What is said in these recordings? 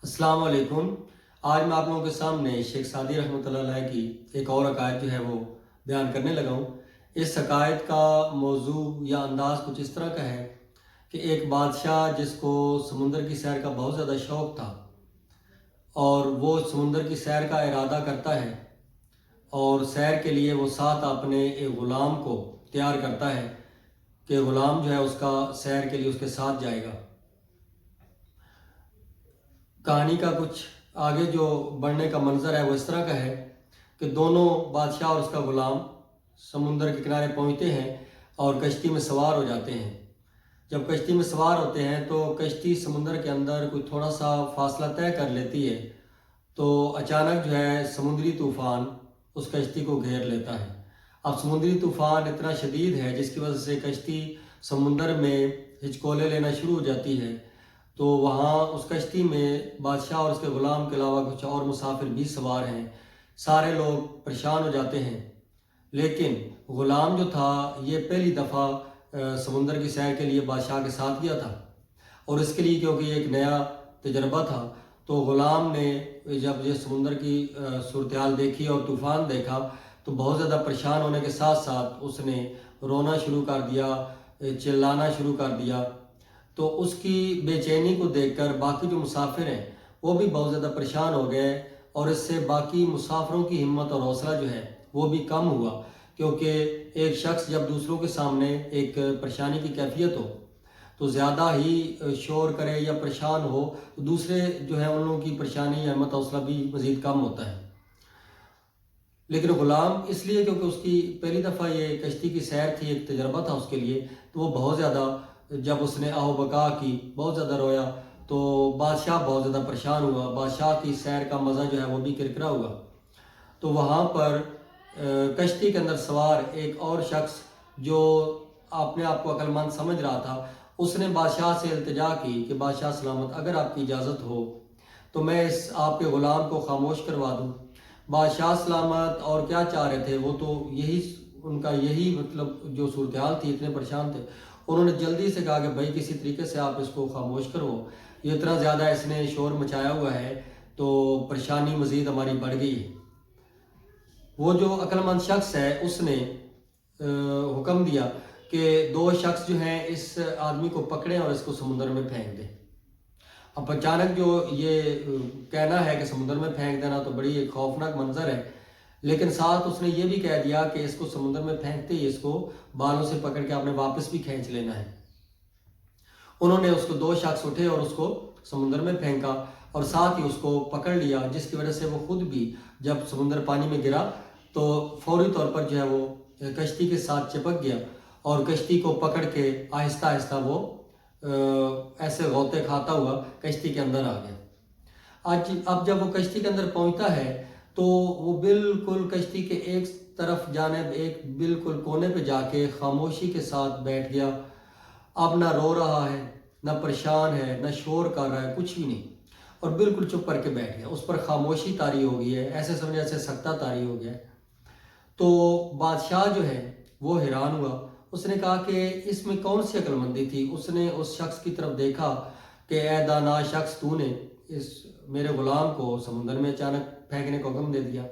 السلام علیکم۔ آج میں آپ لوگوں کے سامنے شیخ سعدی رحمۃ اللہ علیہ کی ایک اور عقائد جو ہے وہ بیان کرنے لگا ہوں۔ اس عقائد کا موضوع یا انداز کچھ اس طرح کا ہے کہ ایک بادشاہ جس کو سمندر کی سیر کا بہت زیادہ شوق تھا اور وہ سمندر کی سیر کا ارادہ کرتا ہے اور سیر کے لیے وہ ساتھ اپنے ایک غلام کو تیار کرتا ہے کہ غلام جو ہے اس کا سیر کے لیے اس کے ساتھ جائے گا۔ کہانی کا کچھ آگے جو بڑھنے کا منظر ہے وہ اس طرح کا ہے کہ دونوں بادشاہ اور اس کا غلام سمندر کے کنارے پہنچتے ہیں اور کشتی میں سوار ہو جاتے ہیں۔ جب کشتی میں سوار ہوتے ہیں تو کشتی سمندر کے اندر کوئی تھوڑا سا فاصلہ طے کر لیتی ہے تو اچانک جو ہے سمندری طوفان اس کشتی کو گھیر لیتا ہے۔ اب سمندری طوفان اتنا شدید ہے جس کی وجہ سے کشتی سمندر میں ہچکولے لینا شروع ہو جاتی ہے، تو وہاں اس کشتی میں بادشاہ اور اس کے غلام کے علاوہ کچھ اور مسافر بھی سوار ہیں۔ سارے لوگ پریشان ہو جاتے ہیں، لیکن غلام جو تھا یہ پہلی دفعہ سمندر کی سیر کے لیے بادشاہ کے ساتھ گیا تھا، اور اس کے لیے کیونکہ یہ ایک نیا تجربہ تھا تو غلام نے جب یہ سمندر کی صورتحال دیکھی اور طوفان دیکھا تو بہت زیادہ پریشان ہونے کے ساتھ ساتھ اس نے رونا شروع کر دیا، چلانا شروع کر دیا۔ تو اس کی بے چینی کو دیکھ کر باقی جو مسافر ہیں وہ بھی بہت زیادہ پریشان ہو گئے، اور اس سے باقی مسافروں کی ہمت اور حوصلہ جو ہے وہ بھی کم ہوا، کیونکہ ایک شخص جب دوسروں کے سامنے ایک پریشانی کی کیفیت ہو تو زیادہ ہی شور کرے یا پریشان ہو تو دوسرے جو ہیں ان لوگوں کی پریشانی یا ہمت حوصلہ بھی مزید کم ہوتا ہے۔ لیکن غلام اس لیے کیونکہ اس کی پہلی دفعہ یہ کشتی کی سیر تھی، ایک تجربہ تھا اس کے لیے، تو وہ بہت زیادہ جب اس نے آہ و بکا کی بہت زیادہ رویا تو بادشاہ بہت زیادہ پریشان ہوا، بادشاہ کی سیر کا مزہ جو ہے وہ بھی کرکرا ہوا۔ تو وہاں پر کشتی کے اندر سوار ایک اور شخص جو اپنے آپ کو عقل مند سمجھ رہا تھا، اس نے بادشاہ سے التجا کی کہ بادشاہ سلامت اگر آپ کی اجازت ہو تو میں اس آپ کے غلام کو خاموش کروا دوں۔ بادشاہ سلامت اور کیا چاہ رہے تھے، وہ تو یہی ان کا یہی مطلب جو صورتحال تھی، اتنے پریشان تھے، انہوں نے جلدی سے کہا کہ بھائی کسی طریقے سے آپ اس کو خاموش کرو، یہ اتنا زیادہ اس نے شور مچایا ہوا ہے تو پریشانی مزید ہماری بڑھ گئی ہے۔ وہ جو عقل مند شخص ہے اس نے حکم دیا کہ دو شخص جو ہیں اس آدمی کو پکڑیں اور اس کو سمندر میں پھینک دیں۔ اب اچانک جو یہ کہنا ہے کہ سمندر میں پھینک دینا تو بڑی ایک خوفناک منظر ہے، لیکن ساتھ اس نے یہ بھی کہہ دیا کہ اس کو سمندر میں پھینکتے ہی اس کو بالوں سے پکڑ کے آپ نے واپس بھی کھینچ لینا ہے۔ انہوں نے اس کو دو شخص اٹھے اور اس کو سمندر میں پھینکا اور ساتھ ہی اس کو پکڑ لیا، جس کی وجہ سے وہ خود بھی جب سمندر پانی میں گرا تو فوری طور پر جو ہے وہ کشتی کے ساتھ چپک گیا اور کشتی کو پکڑ کے آہستہ آہستہ وہ ایسے غوطے کھاتا ہوا کشتی کے اندر آ گیا۔ اب جب وہ کشتی کے اندر پہنچتا ہے تو وہ بالکل کشتی کے ایک طرف جانب ایک بالکل کونے پہ جا کے خاموشی کے ساتھ بیٹھ گیا۔ اب نہ رو رہا ہے، نہ پریشان ہے، نہ شور کر رہا ہے، کچھ بھی نہیں، اور بالکل چپ کر کے بیٹھ گیا۔ اس پر خاموشی طاری ہو گئی ہے، ایسے سمجھے ایسے سکتہ طاری ہو گیا ہے۔ تو بادشاہ جو ہے وہ حیران ہوا، اس نے کہا کہ اس میں کون سی عقل مندی تھی۔ اس نے اس شخص کی طرف دیکھا کہ اے دانا شخص، تو نے اس میرے غلام کو سمندر میں اچانک پھینکنے کو حکم دے دیا،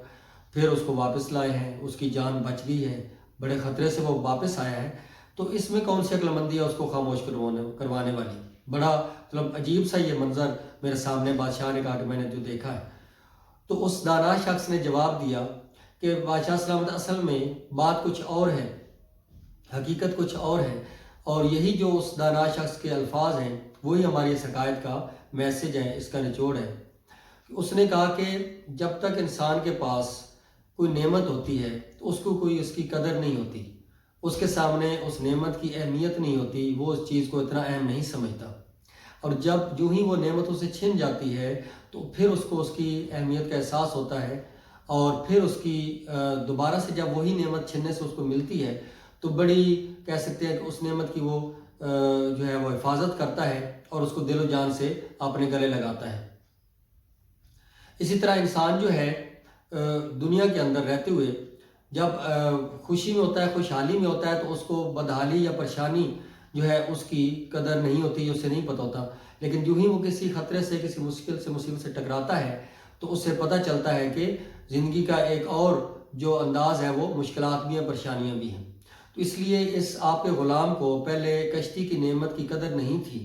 پھر اس کو واپس لائے ہیں، اس کی جان بچ گئی ہے، بڑے خطرے سے وہ واپس آیا ہے، تو اس میں کون سی عقل مندی ہے اس کو خاموش کروانے والی۔ بڑا مطلب عجیب سا یہ منظر میرے سامنے بادشاہ نے کہا کہ میں نے جو دیکھا ہے۔ تو اس دانا شخص نے جواب دیا کہ بادشاہ سلامت اصل میں بات کچھ اور ہے، حقیقت کچھ اور ہے، اور یہی جو اس دانا شخص کے الفاظ ہیں وہی ہماری اس عقائد کا میسج ہے، اس کا نچوڑ ہے۔ اس نے کہا کہ جب تک انسان کے پاس کوئی نعمت ہوتی ہے تو اس کو کوئی اس کی قدر نہیں ہوتی، اس کے سامنے اس نعمت کی اہمیت نہیں ہوتی، وہ اس چیز کو اتنا اہم نہیں سمجھتا، اور جب جو ہی وہ نعمت اسے چھن جاتی ہے تو پھر اس کو اس کی اہمیت کا احساس ہوتا ہے، اور پھر اس کی دوبارہ سے جب وہی نعمت چھننے سے اس کو ملتی ہے تو بڑی کہہ سکتے ہیں کہ اس نعمت کی وہ جو ہے وہ حفاظت کرتا ہے اور اس کو دل و جان سے اپنے گلے لگاتا ہے۔ اسی طرح انسان جو ہے دنیا کے اندر رہتے ہوئے جب خوشی میں ہوتا ہے، خوشحالی میں ہوتا ہے، تو اس کو بدحالی یا پریشانی جو ہے اس کی قدر نہیں ہوتی، اسے نہیں پتہ ہوتا، لیکن جو ہی وہ کسی خطرے سے کسی مشکل سے مصیبت سے ٹکراتا ہے تو اس سے پتہ چلتا ہے کہ زندگی کا ایک اور جو انداز ہے وہ مشکلات بھی ہیں، پریشانیاں بھی ہیں۔ تو اس لیے اس آپ کے غلام کو پہلے کشتی کی نعمت کی قدر نہیں تھی،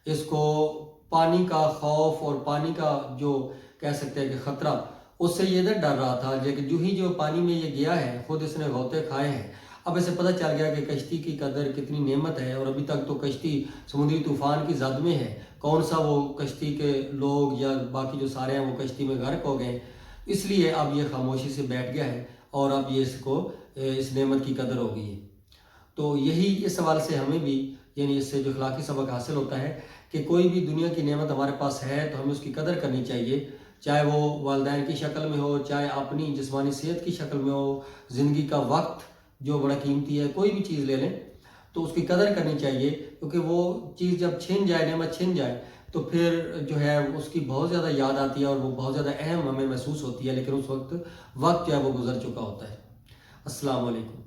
اس کو پانی کا خوف اور پانی کا جو کہہ سکتے ہیں کہ خطرہ، اس سے یہ ڈر رہا تھا، لیکن جو ہی جو پانی میں یہ گیا ہے خود اس نے غوطے کھائے ہیں، اب اسے پتہ چل گیا کہ کشتی کی قدر کتنی نعمت ہے، اور ابھی تک تو کشتی سمندری طوفان کی زد میں ہے، کون سا وہ کشتی کے لوگ یا باقی جو سارے ہیں وہ کشتی میں غرق ہو گئے، اس لیے اب یہ خاموشی سے بیٹھ گیا ہے اور اب یہ اس نعمت کی قدر ہو گئی ہے۔ تو یہی اس سوال سے ہمیں بھی یعنی اس سے جو اخلاقی سبق حاصل ہوتا ہے کہ کوئی بھی دنیا کی نعمت ہمارے پاس ہے تو ہمیں اس کی قدر کرنی چاہیے، چاہے وہ والدین کی شکل میں ہو، چاہے اپنی جسمانی صحت کی شکل میں ہو، زندگی کا وقت جو بڑا قیمتی ہے، کوئی بھی چیز لے لیں تو اس کی قدر کرنی چاہیے، کیونکہ وہ چیز جب چھن جائے، نعمت چھن جائے تو پھر جو ہے اس کی بہت زیادہ یاد آتی ہے اور وہ بہت زیادہ اہم ہمیں محسوس ہوتی ہے، لیکن اس وقت جو ہے وہ گزر چکا ہوتا ہے۔ السلام علیکم۔